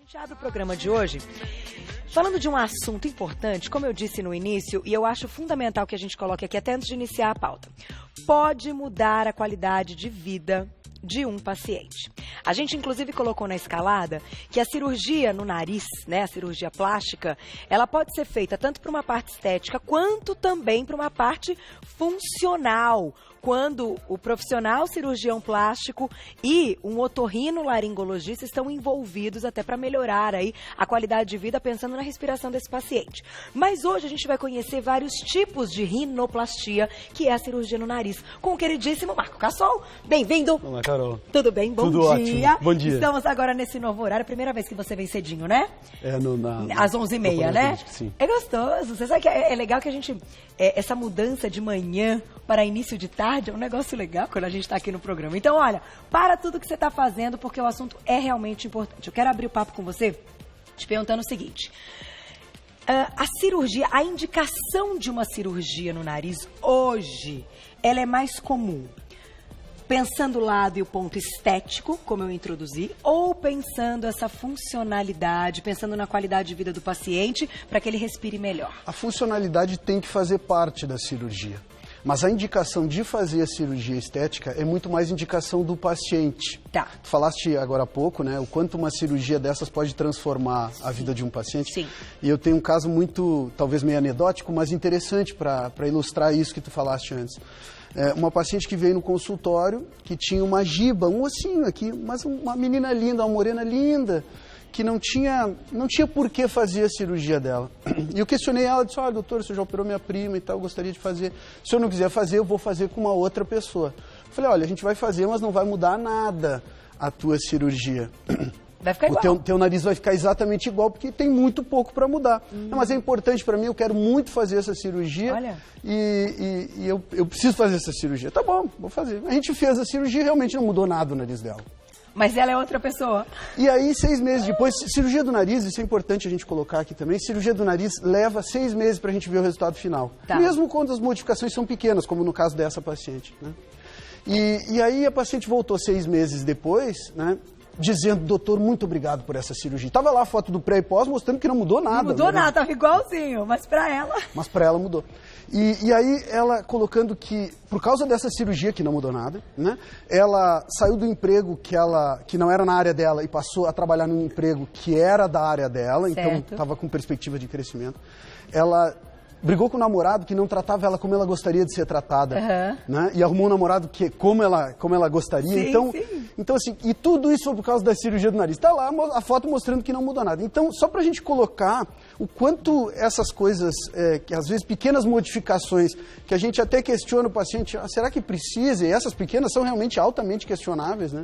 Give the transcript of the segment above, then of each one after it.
gente abre o programa de hoje falando de um assunto importante, como eu disse no início, e eu acho fundamental que a gente coloque aqui até antes de iniciar a pauta. Pode mudar a qualidade de vida de um paciente. A gente, inclusive, colocou na escalada que a cirurgia no nariz, né, a cirurgia plástica, ela pode ser feita tanto para uma parte estética quanto também para uma parte funcional, quando o profissional cirurgião plástico e um otorrinolaringologista estão envolvidos até para melhorar aí a qualidade de vida pensando na respiração desse paciente. Mas hoje a gente vai conhecer vários tipos de rinoplastia, que é a cirurgia no nariz, com o queridíssimo Marco Cassol. Bem-vindo! Olá, Carol. Tudo bem? Bom Tudo dia. Ótimo. Bom dia. Estamos agora nesse novo horário, primeira vez que você vem cedinho, né? Às 11h30, né? Sim. É gostoso. Você sabe que é legal que a gente... essa mudança de manhã para início de tarde é um negócio legal quando a gente está aqui no programa. Então, olha, para tudo que você está fazendo, porque o assunto é realmente importante. Eu quero abrir o papo com você te perguntando o seguinte. A cirurgia, a indicação de uma cirurgia no nariz hoje, ela é mais comum pensando o lado e o ponto estético, como eu introduzi, ou pensando essa funcionalidade, pensando na qualidade de vida do paciente para que ele respire melhor? A funcionalidade tem que fazer parte da cirurgia. Mas a indicação de fazer a cirurgia estética é muito mais indicação do paciente. Tá. Tu falaste agora há pouco, né, o quanto uma cirurgia dessas pode transformar a vida de um paciente. Sim. E eu tenho um caso muito, talvez meio anedótico, mas interessante para ilustrar isso que tu falaste antes. Uma paciente que veio no consultório, que tinha uma giba, um ossinho aqui, mas uma menina linda, uma morena linda, que não tinha por que fazer a cirurgia dela. E eu questionei ela, disse, olha, doutor, você já operou minha prima e tal, eu gostaria de fazer. Se eu não quiser fazer, eu vou fazer com uma outra pessoa. Eu falei, olha, a gente vai fazer, mas não vai mudar nada a tua cirurgia. Vai ficar igual. O teu nariz vai ficar exatamente igual, porque tem muito pouco para mudar. Não, mas é importante para mim, eu quero muito fazer essa cirurgia. Olha. E eu preciso fazer essa cirurgia. Tá bom, vou fazer. A gente fez a cirurgia e realmente não mudou nada o nariz dela. Mas ela é outra pessoa. E aí, 6 meses depois, cirurgia do nariz, isso é importante a gente colocar aqui também, cirurgia do nariz leva 6 meses para a gente ver o resultado final. Tá. Mesmo quando as modificações são pequenas, como no caso dessa paciente. Né? E aí a paciente voltou 6 meses depois, né? Dizendo, doutor, muito obrigado por essa cirurgia. Tava lá a foto do pré e pós mostrando que não mudou nada. Não mudou nada, tava igualzinho, mas para ela... Mas para ela mudou. E aí ela colocando que, por causa dessa cirurgia que não mudou nada, né? Ela saiu do emprego que não era na área dela e passou a trabalhar num emprego que era da área dela, certo. Então estava com perspectiva de crescimento. Ela brigou com o namorado que não tratava ela como ela gostaria de ser tratada, né? E arrumou um namorado que como ela gostaria. Sim, então assim, e tudo isso foi por causa da cirurgia do nariz. Está lá a foto mostrando que não mudou nada. Então, só para a gente colocar o quanto essas coisas, que às vezes pequenas modificações, que a gente até questiona o paciente, será que precisa? E essas pequenas são realmente altamente questionáveis, né?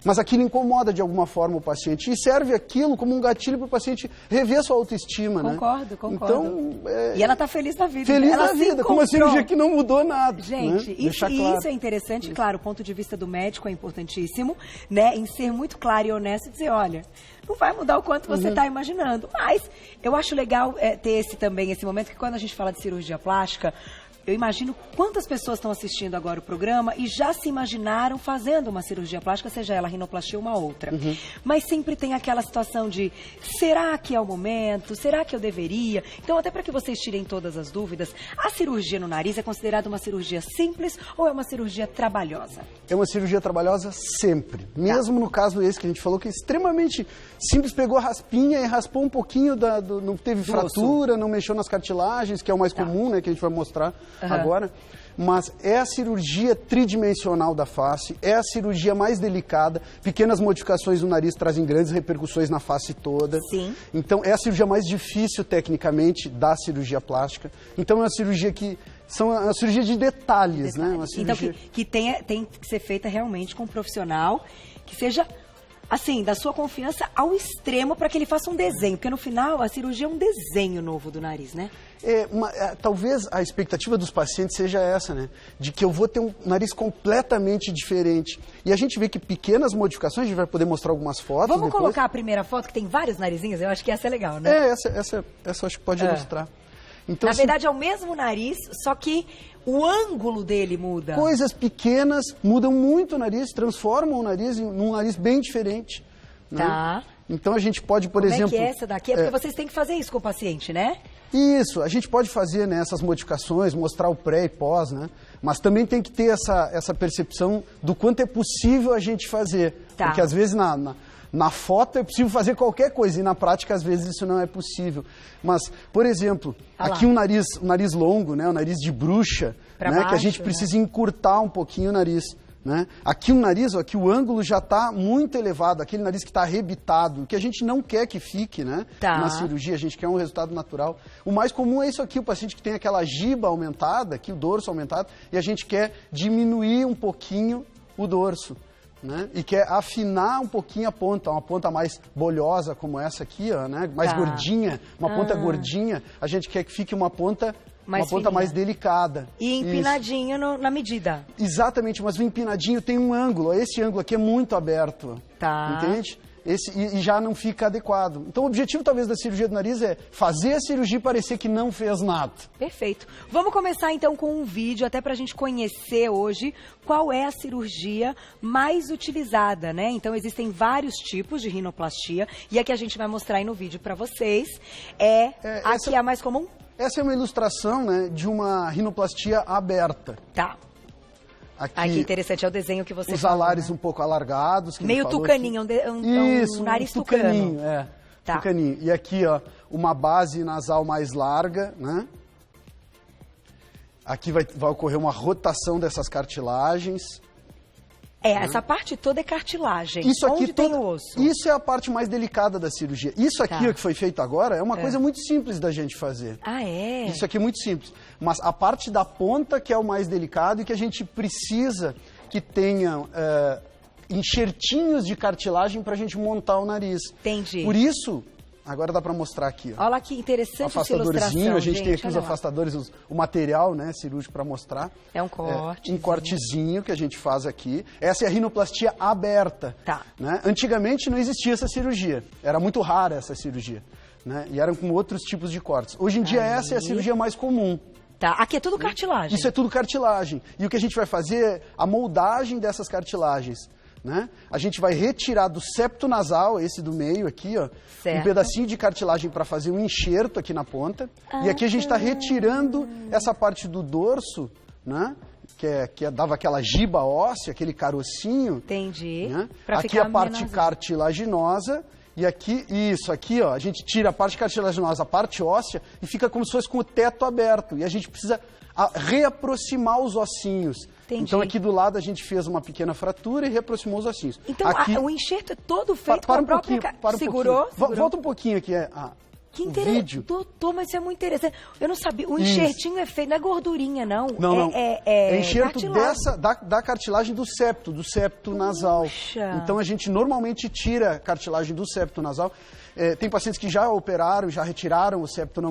Mas aquilo incomoda de alguma forma o paciente e serve aquilo como um gatilho para o paciente rever sua autoestima, concordo, né? Concordo. Então, e ela está feliz da vida. Feliz da vida, com uma cirurgia que não mudou nada. Gente, né? Isso é interessante, claro, o ponto de vista do médico é importantíssimo, né? Em ser muito claro e honesto e dizer, olha, não vai mudar o quanto você está imaginando. Mas eu acho legal ter esse momento que quando a gente fala de cirurgia plástica, eu imagino quantas pessoas estão assistindo agora o programa e já se imaginaram fazendo uma cirurgia plástica, seja ela rinoplastia ou uma outra. Mas sempre tem aquela situação de, será que é o momento? Será que eu deveria? Então, até para que vocês tirem todas as dúvidas, a cirurgia no nariz é considerada uma cirurgia simples ou é uma cirurgia trabalhosa? É uma cirurgia trabalhosa sempre. Mesmo no caso esse que a gente falou, que é extremamente simples, pegou a raspinha e raspou um pouquinho, não teve fratura, não mexeu nas cartilagens, que é o mais comum, né, que a gente vai mostrar agora, mas é a cirurgia tridimensional da face, é a cirurgia mais delicada, pequenas modificações no nariz trazem grandes repercussões na face toda. Sim. Então é a cirurgia mais difícil tecnicamente da cirurgia plástica, então é uma cirurgia uma cirurgia de detalhes, né? Uma cirurgia... Então que tem que ser feita realmente com um profissional que seja... assim, da sua confiança ao extremo para que ele faça um desenho, porque no final a cirurgia é um desenho novo do nariz, né? Talvez a expectativa dos pacientes seja essa, né? De que eu vou ter um nariz completamente diferente. E a gente vê que pequenas modificações, a gente vai poder mostrar algumas fotos. Vamos colocar a primeira foto, que tem vários narizinhos? Eu acho que essa é legal, né? Essa acho que pode ilustrar. Então, na verdade é o mesmo nariz, só que o ângulo dele muda. Coisas pequenas mudam muito o nariz, transformam o nariz num nariz bem diferente. Né? Tá. Então a gente pode, por Como exemplo... é que é essa daqui? É porque vocês têm que fazer isso com o paciente, né? Isso, a gente pode fazer, né, essas modificações, mostrar o pré e pós, né? Mas também tem que ter essa percepção do quanto é possível a gente fazer. Tá. Porque às vezes na foto é possível fazer qualquer coisa e na prática às vezes isso não é possível. Mas, por exemplo, aqui um nariz longo, né, o nariz de bruxa, Pra né, baixo, que a gente precisa encurtar um pouquinho o nariz. Né? Aqui o nariz, ó, aqui o ângulo já está muito elevado, aquele nariz que está arrebitado, que a gente não quer que fique, né? Tá. Na cirurgia, a gente quer um resultado natural. O mais comum é isso aqui, o paciente que tem aquela giba aumentada, aqui o dorso aumentado, e a gente quer diminuir um pouquinho o dorso. Né? E quer afinar um pouquinho a ponta, uma ponta mais bolhosa como essa aqui, ó, né? Mais gordinha, uma ponta gordinha, a gente quer que fique uma ponta mais delicada. E empinadinho na medida. Exatamente, mas o empinadinho tem um ângulo. Esse ângulo aqui é muito aberto. Tá. Entende? E já não fica adequado. Então o objetivo talvez da cirurgia do nariz é fazer a cirurgia parecer que não fez nada. Perfeito. Vamos começar então com um vídeo, até pra gente conhecer hoje qual é a cirurgia mais utilizada, né? Então existem vários tipos de rinoplastia e a que a gente vai mostrar aí no vídeo pra vocês a que é a mais comum? Essa é uma ilustração, né, de uma rinoplastia aberta. Tá. Aqui interessante, é o desenho que você Os falou, alares né? um pouco alargados. Que meio tucaninho, um nariz tucano. Tá. Tucaninho. E aqui, ó, uma base nasal mais larga, né? Aqui vai ocorrer uma rotação dessas cartilagens. Essa parte toda é cartilagem. Isso aqui onde tem o osso? Isso é a parte mais delicada da cirurgia. Isso aqui, ó, que foi feito agora, é uma coisa muito simples da gente fazer. Ah, é? Isso aqui é muito simples. Mas a parte da ponta que é o mais delicado e que a gente precisa que tenha enxertinhos de cartilagem para a gente montar o nariz. Entendi. Por isso, agora dá para mostrar aqui. Ó. Olha lá que interessante essa ilustração, a gente tem aqui os olha lá. afastadores, o material, né, cirúrgico para mostrar. É um corte. Um cortezinho que a gente faz aqui. Essa é a rinoplastia aberta. Tá. Né? Antigamente não existia essa cirurgia. Era muito rara essa cirurgia. Né? E eram com outros tipos de cortes. Hoje em dia essa é a cirurgia mais comum. Tá, aqui é tudo cartilagem. Isso é tudo cartilagem. E o que a gente vai fazer é a moldagem dessas cartilagens. Né? A gente vai retirar do septo nasal, esse do meio aqui, ó, um pedacinho de cartilagem para fazer um enxerto aqui na ponta. E aqui a gente está retirando essa parte do dorso, né? Que dava aquela giba óssea, aquele carocinho. Entendi. Né? Aqui a parte cartilaginosa. E aqui, aqui, ó, a gente tira a parte cartilaginosa, a parte óssea, e fica como se fosse com o teto aberto. E a gente precisa reaproximar os ossinhos. Entendi. Então aqui do lado a gente fez uma pequena fratura e reaproximou os ossinhos. Então aqui, o enxerto é todo feito com a própria... Segurou? Volta um pouquinho aqui, Que o vídeo. Doutor, mas isso é muito interessante. Eu não sabia. O enxertinho é feito, não é gordurinha, não. Não. É enxerto cartilagem. da cartilagem do septo nasal. Puxa. Então a gente normalmente tira a cartilagem do septo nasal. Tem pacientes que já operaram, já retiraram o septo,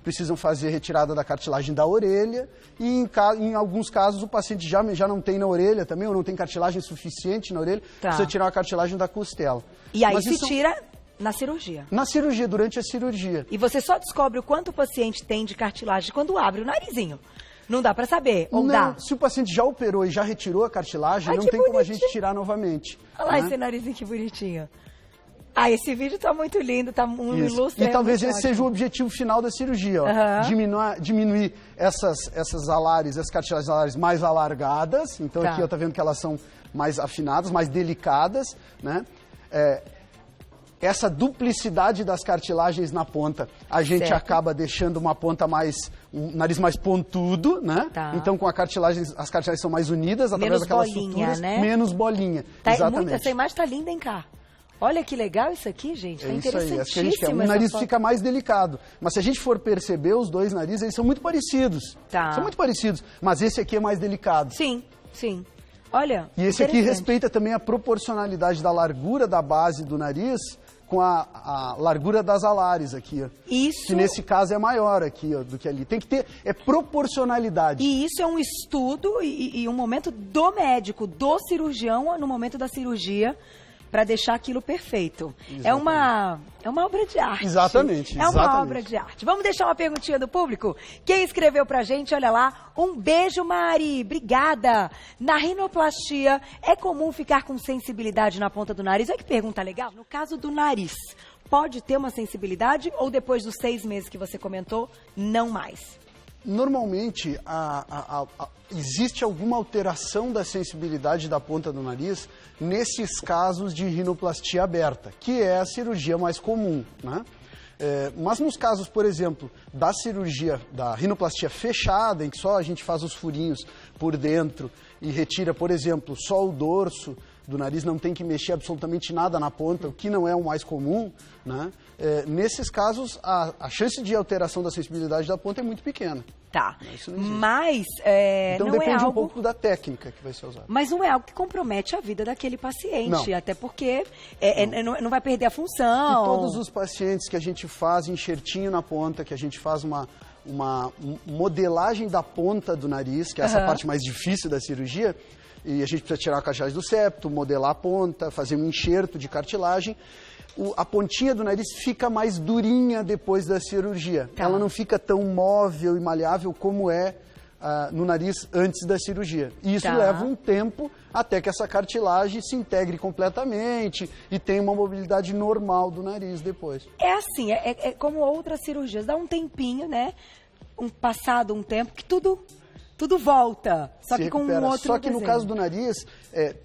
precisam fazer retirada da cartilagem da orelha. E em alguns casos o paciente já não tem na orelha também, ou não tem cartilagem suficiente na orelha, precisa tirar a cartilagem da costela. E aí se tira... Na cirurgia? Na cirurgia, durante a cirurgia. E você só descobre o quanto o paciente tem de cartilagem quando abre o narizinho. Não dá pra saber, ou dá? Se o paciente já operou e já retirou a cartilagem, não tem como a gente tirar novamente. Olha lá esse narizinho que bonitinho. Esse vídeo tá muito lindo, tá ilustre. E talvez esse seja o objetivo final da cirurgia, ó. Diminuir essas alares, essas cartilagens alares mais alargadas. Então aqui, ó, tá vendo que elas são mais afinadas, mais delicadas, né? Essa duplicidade das cartilagens na ponta, a gente acaba deixando uma ponta um nariz mais pontudo, né? Tá. Então com as cartilagens são mais unidas através daquelas suturas, né? Menos bolinha. Tá, exatamente. Essa imagem tá linda, hein, cá? Olha que legal isso aqui, gente. Tá interessantíssimo. Isso aí, que a gente quer. O nariz fica mais delicado. Mas se a gente for perceber, os dois narizes, eles são muito parecidos. Tá. São muito parecidos. Mas esse aqui é mais delicado. Sim, sim. Olha, e esse aqui respeita também a proporcionalidade da largura da base do nariz com a largura das alares aqui, ó. Isso. Que nesse caso é maior aqui, ó, do que ali. Tem que ter proporcionalidade. E isso é um estudo e um momento do médico, do cirurgião, no momento da cirurgia, para deixar aquilo perfeito. Exatamente. É uma obra de arte. Exatamente. É uma obra de arte. Vamos deixar uma perguntinha do público? Quem escreveu pra gente, olha lá. Um beijo, Mari. Obrigada. Na rinoplastia, é comum ficar com sensibilidade na ponta do nariz? Olha que pergunta legal. No caso do nariz, pode ter uma sensibilidade ou depois dos 6 meses que você comentou, não mais? Normalmente, existe alguma alteração da sensibilidade da ponta do nariz nesses casos de rinoplastia aberta, que é a cirurgia mais comum, né? Mas nos casos, por exemplo, da cirurgia, da rinoplastia fechada, em que só a gente faz os furinhos por dentro e retira, por exemplo, só o dorso do nariz, não tem que mexer absolutamente nada na ponta, o que não é o mais comum, né? Nesses casos, a chance de alteração da sensibilidade da ponta é muito pequena. Tá, mas então não depende é algo... um pouco da técnica que vai ser usada. Mas não é algo que compromete a vida daquele paciente, Não. até porque não vai perder a função. E todos os pacientes que a gente faz enxertinho na ponta, que a gente faz uma modelagem da ponta do nariz, que é essa parte mais difícil da cirurgia, e a gente precisa tirar a cartilagem do septo, modelar a ponta, fazer um enxerto de cartilagem. A pontinha do nariz fica mais durinha depois da cirurgia. Tá. Ela não fica tão móvel e maleável como é no nariz antes da cirurgia. E isso leva um tempo até que essa cartilagem se integre completamente e tenha uma mobilidade normal do nariz depois. É assim, é como outras cirurgias, dá um tempinho, né? Passado um tempo que tudo volta, só que com um outro Só que no desenho. caso do nariz,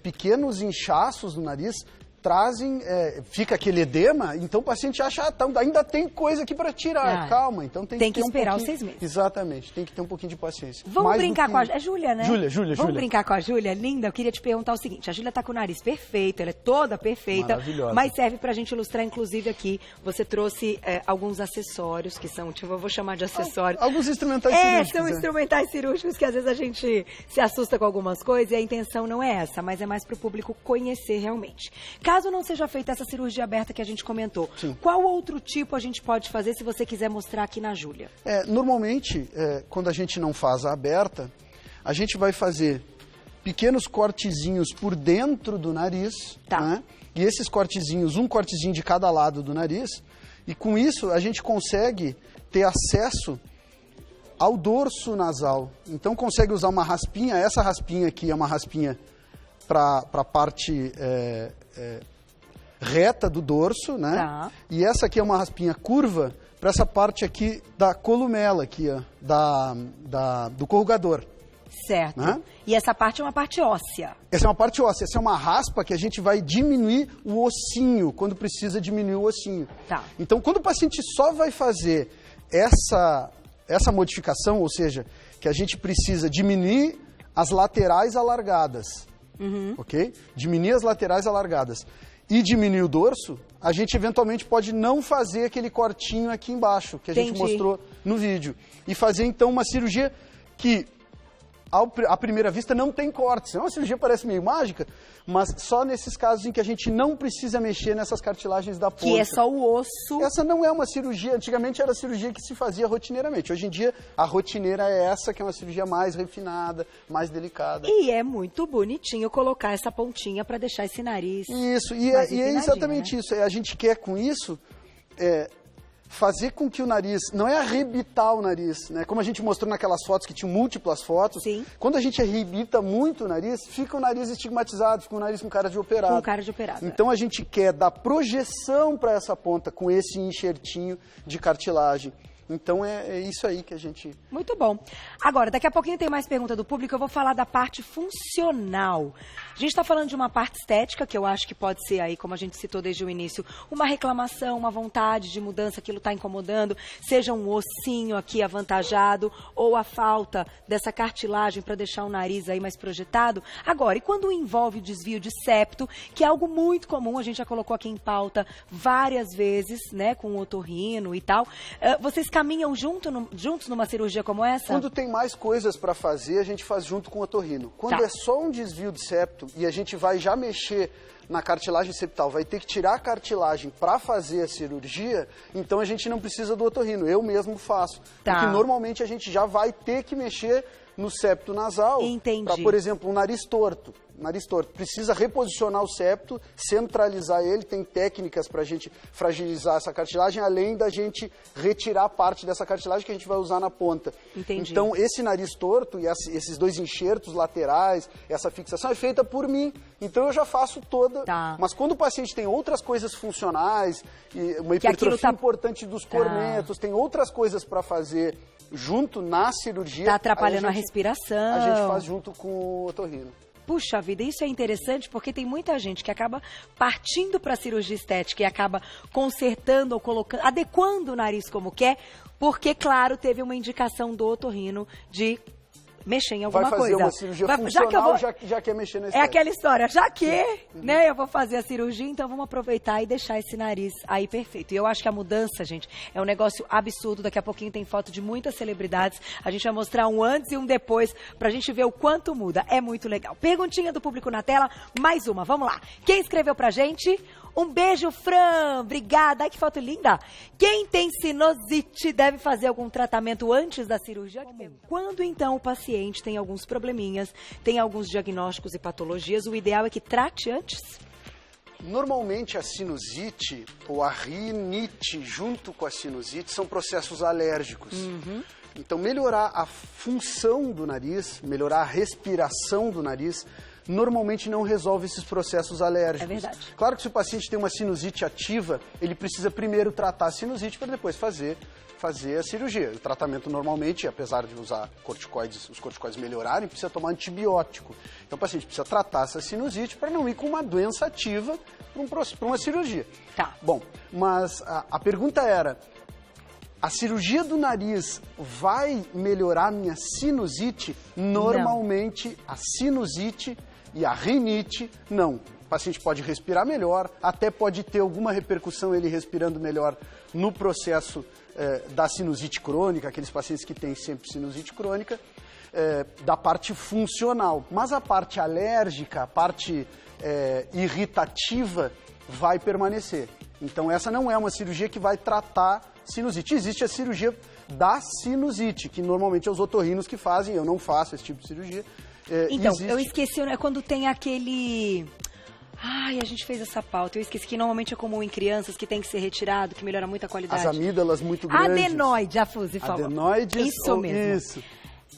pequenos inchaços no nariz trazem, fica aquele edema, então o paciente acha, ainda tem coisa aqui para tirar, calma, então tem que esperar os 6 meses. Exatamente, tem que ter um pouquinho de paciência. Vamos brincar com a Júlia, né? Júlia. Vamos brincar com a Júlia, linda. Eu queria te perguntar o seguinte, a Júlia tá com o nariz perfeito, ela é toda perfeita, maravilhosa, mas serve pra gente ilustrar, inclusive aqui, você trouxe alguns acessórios que são, eu vou chamar de acessórios. Alguns instrumentais cirúrgicos. São instrumentais cirúrgicos que às vezes a gente se assusta com algumas coisas e a intenção não é essa, mas é mais pro público conhecer realmente. Caso não seja feita essa cirurgia aberta que a gente comentou, qual outro tipo a gente pode fazer se você quiser mostrar aqui na Júlia? Normalmente, quando a gente não faz a aberta, a gente vai fazer pequenos cortezinhos por dentro do nariz, né? E esses cortezinhos, um cortezinho de cada lado do nariz, e com isso a gente consegue ter acesso ao dorso nasal. Então consegue usar uma raspinha, essa raspinha aqui é uma raspinha para a parte reta do dorso, né? Tá. E essa aqui é uma raspinha curva para essa parte aqui da columela, aqui, ó, do corrugador. Certo. Né? E essa parte é uma parte óssea. Essa é uma parte óssea, essa é uma raspa que a gente vai diminuir o ossinho, quando precisa diminuir o ossinho. Tá. Então, quando o paciente só vai fazer essa modificação, ou seja, que a gente precisa diminuir as laterais alargadas, ok? Diminuir as laterais alargadas e diminuir o dorso, a gente eventualmente pode não fazer aquele cortinho aqui embaixo, que a gente mostrou no vídeo. E fazer, então, uma cirurgia que, à primeira vista, não tem cortes. É uma cirurgia que parece meio mágica, mas só nesses casos em que a gente não precisa mexer nessas cartilagens da ponta. Que é só o osso. Essa não é uma cirurgia, antigamente era a cirurgia que se fazia rotineiramente. Hoje em dia, a rotineira é essa, que é uma cirurgia mais refinada, mais delicada. E é muito bonitinho colocar essa pontinha para deixar esse nariz. Isso, e é exatamente, né? Isso. A gente quer com isso fazer com que o nariz, não é arrebitar o nariz, né? Como a gente mostrou naquelas fotos que tinham múltiplas fotos. Sim. Quando a gente arrebita muito o nariz, fica o nariz estigmatizado, fica o nariz com cara de operado. Com cara de operado. Então a gente quer dar projeção para essa ponta com esse enxertinho de cartilagem. Então é isso aí que a gente... Muito bom. Agora, daqui a pouquinho tem mais pergunta do público, eu vou falar da parte funcional. A gente está falando de uma parte estética, que eu acho que pode ser aí, como a gente citou desde o início, uma reclamação, uma vontade de mudança, aquilo está incomodando, seja um ossinho aqui avantajado, ou a falta dessa cartilagem para deixar o nariz aí mais projetado. Agora, e quando envolve desvio de septo, que é algo muito comum, a gente já colocou aqui em pauta várias vezes, né, com o otorrino e tal, vocês caminham juntos numa cirurgia como essa? Quando tem mais coisas para fazer, a gente faz junto com o otorrino. Quando é só um desvio de septo e a gente vai já mexer na cartilagem septal, vai ter que tirar a cartilagem para fazer a cirurgia, então a gente não precisa do otorrino, eu mesmo faço. Tá. Porque normalmente a gente já vai ter que mexer no septo nasal. Entendi. Para, por exemplo, um nariz torto. Nariz torto. Precisa reposicionar o septo, centralizar ele, tem técnicas para a gente fragilizar essa cartilagem, além da gente retirar parte dessa cartilagem que a gente vai usar na ponta. Entendi. Então, esse nariz torto e esses dois enxertos laterais, essa fixação é feita por mim. Então, eu já faço toda. Tá. Mas quando o paciente tem outras coisas funcionais, e uma hipertrofia importante dos cornetos, tem outras coisas para fazer junto na cirurgia... Está atrapalhando a respiração. A gente faz junto com o otorrino. Puxa vida, isso é interessante porque tem muita gente que acaba partindo para a cirurgia estética e acaba consertando ou colocando, adequando o nariz como quer, porque, claro, teve uma indicação do otorrino de mexer em alguma coisa. Vai fazer uma cirurgia funcional, já quer mexer na estética. É aquela história, já que, né, eu vou fazer a cirurgia, então vamos aproveitar e deixar esse nariz aí perfeito. E eu acho que a mudança, gente, é um negócio absurdo. Daqui a pouquinho tem foto de muitas celebridades. A gente vai mostrar um antes e um depois pra gente ver o quanto muda. É muito legal. Perguntinha do público na tela, mais uma, vamos lá. Quem escreveu pra gente? Um beijo, Fran. Obrigada. Ai, que foto linda. Quem tem sinusite deve fazer algum tratamento antes da cirurgia? Quando, então, o paciente tem alguns probleminhas, tem alguns diagnósticos e patologias, o ideal é que trate antes? Normalmente, a sinusite ou a rinite junto com a sinusite são processos alérgicos. Então, melhorar a função do nariz, melhorar a respiração do nariz, normalmente não resolve esses processos alérgicos. É verdade. Claro que se o paciente tem uma sinusite ativa, ele precisa primeiro tratar a sinusite para depois fazer a cirurgia. O tratamento normalmente, apesar de usar corticoides, os corticoides melhorarem, precisa tomar antibiótico. Então o paciente precisa tratar essa sinusite para não ir com uma doença ativa para uma cirurgia. Tá. Bom, mas a pergunta era... A cirurgia do nariz vai melhorar minha sinusite? Normalmente, a sinusite e a rinite, não. O paciente pode respirar melhor, até pode ter alguma repercussão ele respirando melhor no processo da sinusite crônica, aqueles pacientes que têm sempre sinusite crônica, da parte funcional. Mas a parte alérgica, a parte irritativa vai permanecer. Então, essa não é uma cirurgia que vai tratar sinusite. Existe a cirurgia da sinusite, que normalmente é os otorrinos que fazem, eu não faço esse tipo de cirurgia. Então, eu esqueci, né, quando tem aquele... Ai, a gente fez essa pauta, eu esqueci que normalmente é comum em crianças, que tem que ser retirado, que melhora muito a qualidade. As amígdalas muito grandes. Adenoide, a Fuzi falou. Adenoides. Isso mesmo. Isso.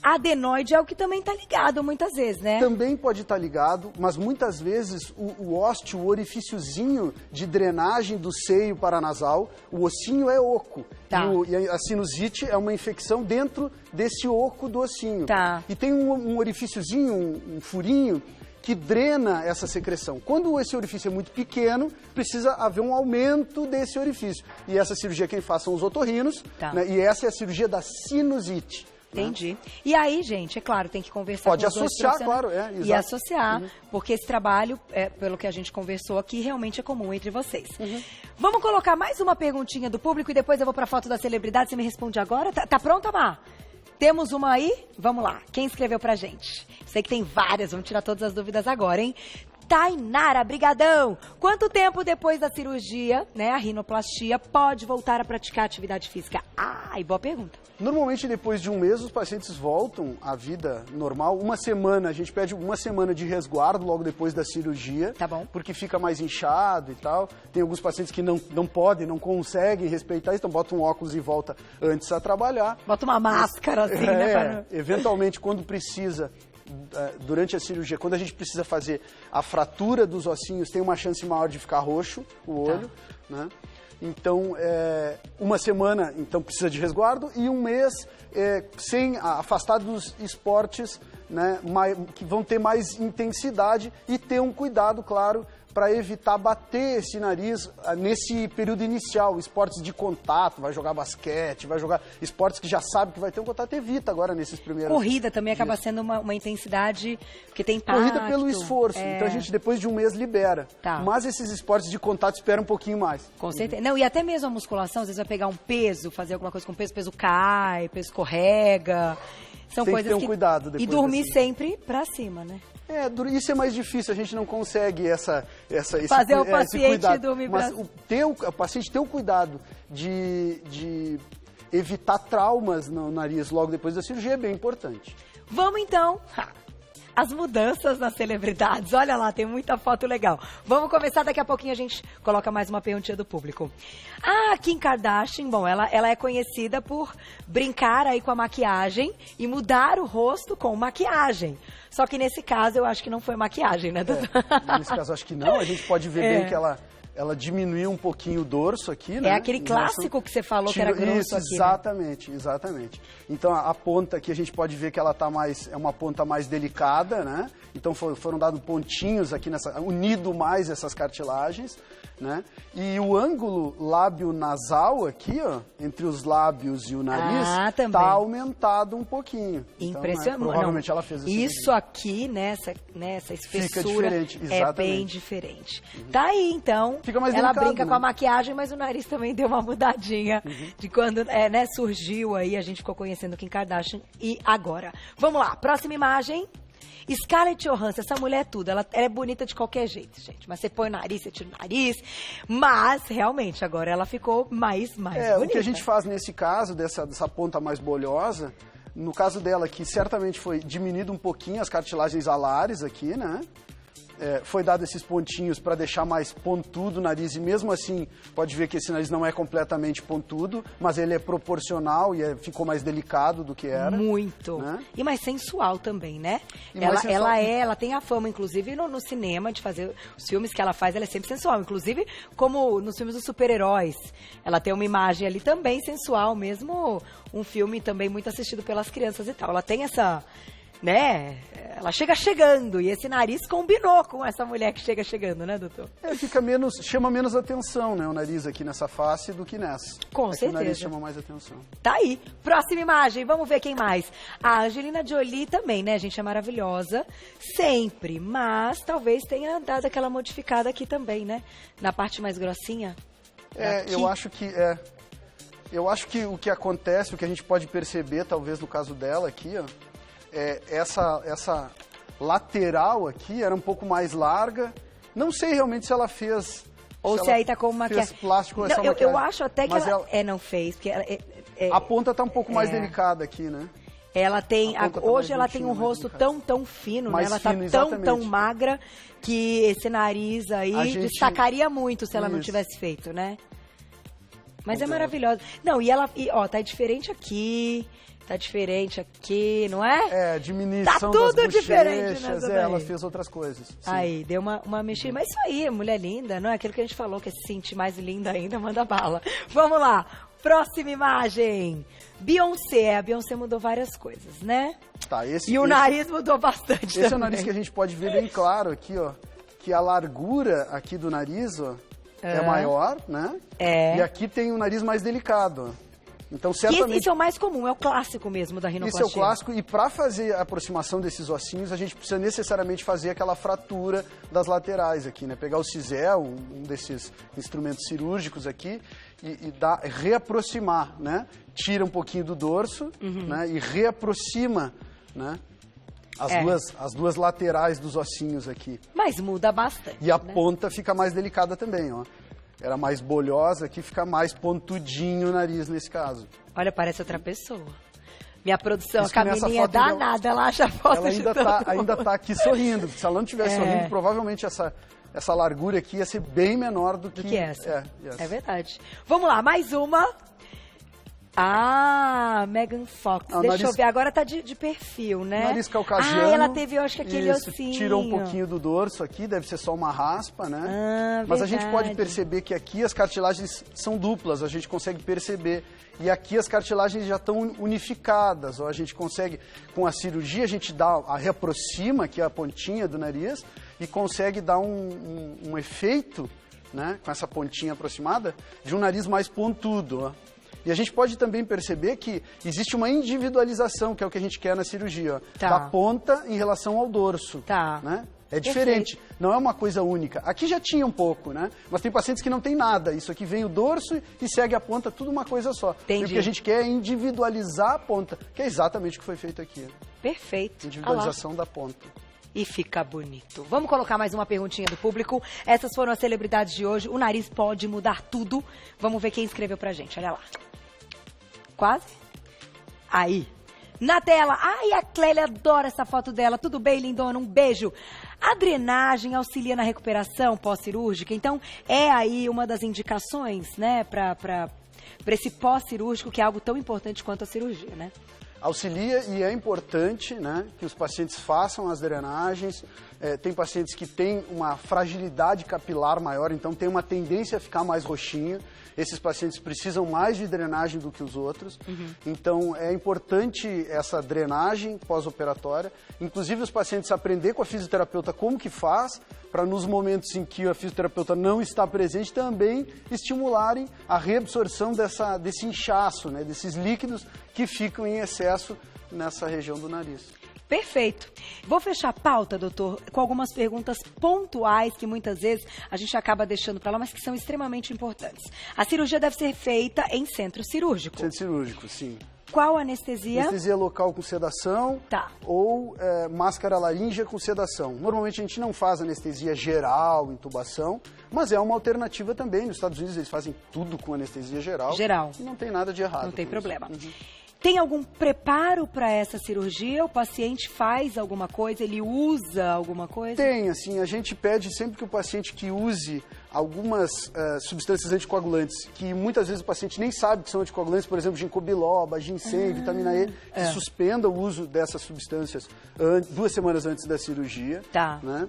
Adenoide é o que também está ligado muitas vezes, né? Também pode estar ligado, mas muitas vezes o ósteo, o orifíciozinho de drenagem do seio paranasal, o ossinho é oco. Tá. E a sinusite é uma infecção dentro desse oco do ossinho. Tá. E tem um orifíciozinho, um furinho, que drena essa secreção. Quando esse orifício é muito pequeno, precisa haver um aumento desse orifício. E essa cirurgia quem faz são os otorrinos, tá, né? E essa é a cirurgia da sinusite. Entendi. E aí, gente, é claro, tem que conversar pode com os associar, dois claro, e associar, porque esse trabalho, pelo que a gente conversou aqui, realmente é comum entre vocês. Vamos colocar mais uma perguntinha do público e depois eu vou para a foto da celebridade. Você me responde agora? Tá pronta, Mar? Temos uma aí? Vamos lá. Quem escreveu pra gente? Sei que tem várias, vamos tirar todas as dúvidas agora, hein? Tainara, brigadão! Quanto tempo depois da cirurgia, né, a rinoplastia, pode voltar a praticar atividade física? Ai, boa pergunta. Normalmente, depois de um mês, os pacientes voltam à vida normal. Uma semana, a gente pede uma semana de resguardo logo depois da cirurgia. Tá bom. Porque fica mais inchado e tal. Tem alguns pacientes que não podem, não conseguem respeitar isso, então botam um óculos e volta antes a trabalhar. Bota uma máscara assim, né? Eventualmente, quando precisa... Durante a cirurgia, quando a gente precisa fazer a fratura dos ossinhos, tem uma chance maior de ficar roxo o olho, né? Então, uma semana, então, precisa de resguardo e um mês afastado dos esportes, né, que vão ter mais intensidade e ter um cuidado, claro, para evitar bater esse nariz nesse período inicial. Esportes de contato, vai jogar basquete, vai jogar esportes que já sabe que vai ter um contato, evita agora nesses primeiros Corrida também acaba sendo uma intensidade que tem impacto. Corrida pelo esforço, então a gente depois de um mês libera. Tá. Mas esses esportes de contato esperam um pouquinho mais. Com certeza. Não, e até mesmo a musculação, às vezes vai pegar um peso, fazer alguma coisa com peso, o peso cai, o peso escorrega. São tem coisas que ter um cuidado depois. E dormir assim. sempre pra cima, né? Isso é mais difícil, a gente não consegue fazer o esse paciente cuidado. dormir Mas pra o paciente ter o cuidado de evitar traumas no nariz logo depois da cirurgia é bem importante. Vamos então as mudanças nas celebridades. Olha lá, tem muita foto legal. Vamos começar, daqui a pouquinho a gente coloca mais uma perguntinha do público. A Kim Kardashian, bom, ela é conhecida por brincar aí com a maquiagem e mudar o rosto com maquiagem. Só que nesse caso eu acho que não foi maquiagem, né, Dudu? Nesse caso acho que não, a gente pode ver bem que ela diminuiu um pouquinho o dorso aqui, né? É aquele clássico que você falou que era grosso isso, aqui, exatamente, né? Exatamente. Então a ponta aqui a gente pode ver que ela tá é uma ponta mais delicada, né? Então foram dados pontinhos aqui unido mais essas cartilagens, né? E o ângulo lábio-nasal aqui, ó, entre os lábios e o nariz, tá aumentado um pouquinho. Impressionante. Então, né, provavelmente ela fez isso aqui, nessa espessura, é bem diferente. Tá aí, então, fica mais ela delicado, brinca né? com a maquiagem, mas o nariz também deu uma mudadinha de quando surgiu aí, a gente ficou conhecendo Kim Kardashian e agora. Vamos lá, próxima imagem. Scarlett Johansson, essa mulher é tudo, ela é bonita de qualquer jeito, gente. Mas você põe o nariz, você tira o nariz. Mas, realmente, agora ela ficou mais bonita. O que a gente faz nesse caso, dessa ponta mais bolhosa, no caso dela aqui, certamente foi diminuído um pouquinho as cartilagens alares aqui, né? Foi dado esses pontinhos para deixar mais pontudo o nariz e mesmo assim pode ver que esse nariz não é completamente pontudo, mas ele é proporcional e ficou mais delicado do que era. Muito. Né? E mais sensual também, né? E Ela tem a fama, inclusive no cinema, de fazer os filmes que ela faz, ela é sempre sensual. Inclusive, como nos filmes dos super-heróis. Ela tem uma imagem ali também sensual, mesmo um filme também muito assistido pelas crianças e tal. Ela tem essa... né? Ela chega chegando e esse nariz combinou com essa mulher que chega chegando, né, doutor? Chama menos atenção, né, o nariz aqui nessa face do que nessa. Com certeza. O nariz chama mais atenção. Tá aí. Próxima imagem, vamos ver quem mais. A Angelina Jolie também, né, gente, é maravilhosa. Sempre, mas talvez tenha dado aquela modificada aqui também, né? Na parte mais grossinha. Eu acho que o que acontece, o que a gente pode perceber, talvez no caso dela aqui, ó, essa lateral aqui era um pouco mais larga. Não sei realmente se ela fez... Ou se aí tá com uma fez plástico ou essa maquiagem. Eu acho até que ela não fez. Porque a ponta tá um pouco mais delicada aqui, né? Ela tem... Hoje ela tem um rosto tão fino, né? Ela tá tão magra que esse nariz aí destacaria muito se ela não tivesse feito, né? Mas é maravilhosa. Não, e ela... tá diferente aqui... Tá diferente aqui, não é? Diminuição tá tudo das bochechas, diferente, né, ela fez outras coisas. Sim. Aí, deu uma mexida. Mas isso aí, mulher linda, não é aquilo que a gente falou, que se sentir mais linda ainda, manda bala. Vamos lá, próxima imagem. Beyoncé, a Beyoncé mudou várias coisas, né? O nariz mudou bastante Esse é o nariz que a gente pode ver bem claro aqui, ó, que a largura aqui do nariz, ó, é maior, né? E aqui tem um nariz mais delicado, ó. Então, certamente... Isso é o mais comum, é o clássico mesmo da rinoplastia. Isso é o clássico, e para fazer a aproximação desses ossinhos, a gente precisa necessariamente fazer aquela fratura das laterais aqui, né? Pegar o cisel, um desses instrumentos cirúrgicos aqui, e reaproximar, né? Tira um pouquinho do dorso, né? E reaproxima, né? As duas laterais dos ossinhos aqui. Mas muda bastante, e a ponta fica mais delicada também, ó. Era mais bolhosa, aqui fica mais pontudinho o nariz nesse caso. Olha, parece outra pessoa. Minha produção, a Camilinha é danada, ela acha a foto ela ainda tá aqui sorrindo. Se ela não estivesse sorrindo, provavelmente essa largura aqui ia ser bem menor do que essa. É verdade. Vamos lá, mais uma. Ah, Megan Fox. Deixa eu ver, agora tá de perfil, né? Nariz caucasiano. Ela teve, eu acho que aquele ossinho. Tirou um pouquinho do dorso aqui, deve ser só uma raspa, né? Mas a gente pode perceber que aqui as cartilagens são duplas, a gente consegue perceber. E aqui as cartilagens já estão unificadas, ó, a gente consegue, com a cirurgia, a gente reaproxima aqui a pontinha do nariz e consegue dar um efeito, né, com essa pontinha aproximada, de um nariz mais pontudo, ó. E a gente pode também perceber que existe uma individualização, que é o que a gente quer na cirurgia, ó, da ponta em relação ao dorso. Né? É diferente, não é uma coisa única. Aqui já tinha um pouco, né? Mas tem pacientes que não tem nada. Isso aqui vem o dorso e segue a ponta, tudo uma coisa só. Entendi. E o que a gente quer é individualizar a ponta, que é exatamente o que foi feito aqui. Perfeito. Individualização da ponta. E fica bonito. Vamos colocar mais uma perguntinha do público. Essas foram as celebridades de hoje. O nariz pode mudar tudo. Vamos ver quem escreveu pra gente. Olha lá. Quase? Aí. Na tela. Ai, a Clélia adora essa foto dela. Tudo bem, lindona? Um beijo. A drenagem auxilia na recuperação pós-cirúrgica. Então, é aí uma das indicações, né, para esse pós-cirúrgico, que é algo tão importante quanto a cirurgia, né? Auxilia e é importante, né, que os pacientes façam as drenagens. Tem pacientes que têm uma fragilidade capilar maior, então tem uma tendência a ficar mais roxinho. Esses pacientes precisam mais de drenagem do que os outros. Então é importante essa drenagem pós-operatória. Inclusive os pacientes aprender com a fisioterapeuta como que faz, para nos momentos em que a fisioterapeuta não está presente também estimularem a reabsorção desse inchaço, né, desses líquidos que ficam em excesso nessa região do nariz. Perfeito. Vou fechar a pauta, doutor, com algumas perguntas pontuais que muitas vezes a gente acaba deixando para lá, mas que são extremamente importantes. A cirurgia deve ser feita em centro cirúrgico? Centro cirúrgico, sim. Qual anestesia? Anestesia local com sedação, tá, ou máscara laríngea com sedação. Normalmente a gente não faz anestesia geral, intubação, mas é uma alternativa também. Nos Estados Unidos eles fazem tudo com anestesia geral. Geral. E não tem nada de errado. Não tem problema. Tem algum preparo para essa cirurgia? O paciente faz alguma coisa? Ele usa alguma coisa? Tem, assim, a gente pede sempre que o paciente que use algumas substâncias anticoagulantes, que muitas vezes o paciente nem sabe que são anticoagulantes, por exemplo, ginkgo biloba, ginseng, vitamina E, que suspenda o uso dessas substâncias 2 semanas antes da cirurgia. Tá. Né?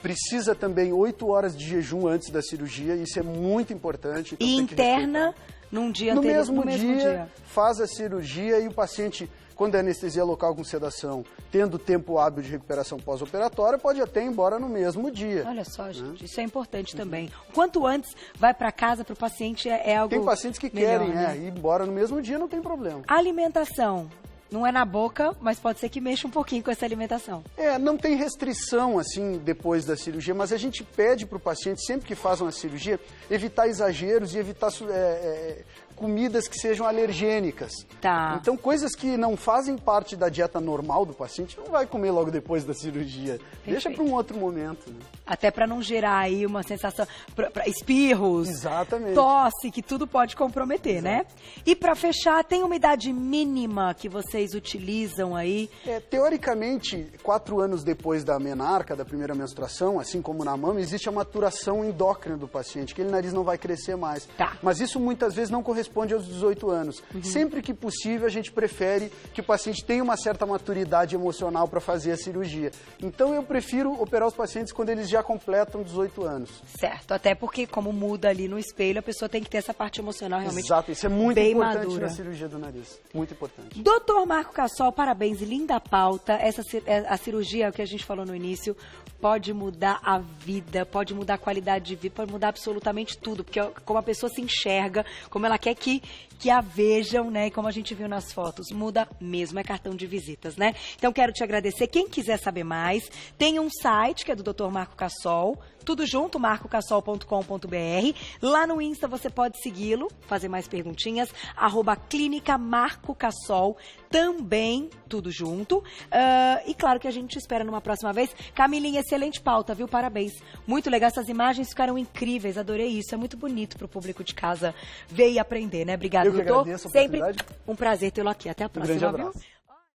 Precisa também 8 horas de jejum antes da cirurgia, isso é muito importante. Então e interna num dia anterior? No mesmo dia, faz a cirurgia e o paciente, quando é anestesia local com sedação, tendo tempo hábil de recuperação pós-operatória, pode até ir embora no mesmo dia. Olha só, gente, isso é importante também. Quanto antes vai para casa para o paciente é algo Tem pacientes que melhor, querem né? ir embora no mesmo dia, não tem problema. Alimentação. Não é na boca, mas pode ser que mexa um pouquinho com essa alimentação. Não tem restrição, assim, depois da cirurgia, mas a gente pede para o paciente, sempre que faz uma cirurgia, evitar exageros e evitar comidas que sejam alergênicas. Tá. Então, coisas que não fazem parte da dieta normal do paciente, não vai comer logo depois da cirurgia. Perfeito. Deixa para um outro momento. Né? Até para não gerar aí uma sensação, pra espirros, exatamente, tosse, que tudo pode comprometer, né? E para fechar, tem uma idade mínima que vocês utilizam aí? Teoricamente, 4 anos depois da menarca, da primeira menstruação, assim como na mama, existe a maturação endócrina do paciente, aquele nariz não vai crescer mais. Tá. Mas isso muitas vezes não corresponde aos 18 anos. Sempre que possível, a gente prefere que o paciente tenha uma certa maturidade emocional para fazer a cirurgia. Então, eu prefiro operar os pacientes quando eles já completam 18 anos. Certo, até porque como muda ali no espelho, a pessoa tem que ter essa parte emocional realmente. Exato, isso é muito bem importante madura. na cirurgia do nariz. Muito importante. Doutor Marco Cassol, parabéns, linda pauta. A cirurgia, o que a gente falou no início, pode mudar a vida, pode mudar a qualidade de vida, pode mudar absolutamente tudo, porque como a pessoa se enxerga, como ela quer que a vejam, né, e como a gente viu nas fotos, muda mesmo, é cartão de visitas, né? Então quero te agradecer. Quem quiser saber mais, tem um site que é do Dr. Marco Cassol, tudo junto, marcocassol.com.br. Lá no Insta você pode segui-lo, fazer mais perguntinhas, @Clínica Marco Cassol, também tudo junto. E claro que a gente te espera numa próxima vez. Camilinha, excelente pauta, viu? Parabéns. Muito legal, essas imagens ficaram incríveis, adorei isso. É muito bonito pro público de casa ver e aprender, né? Obrigada, Eu que doutor. agradeço a Sempre oportunidade. um prazer tê-lo aqui. Até a próxima, grande abraço. viu?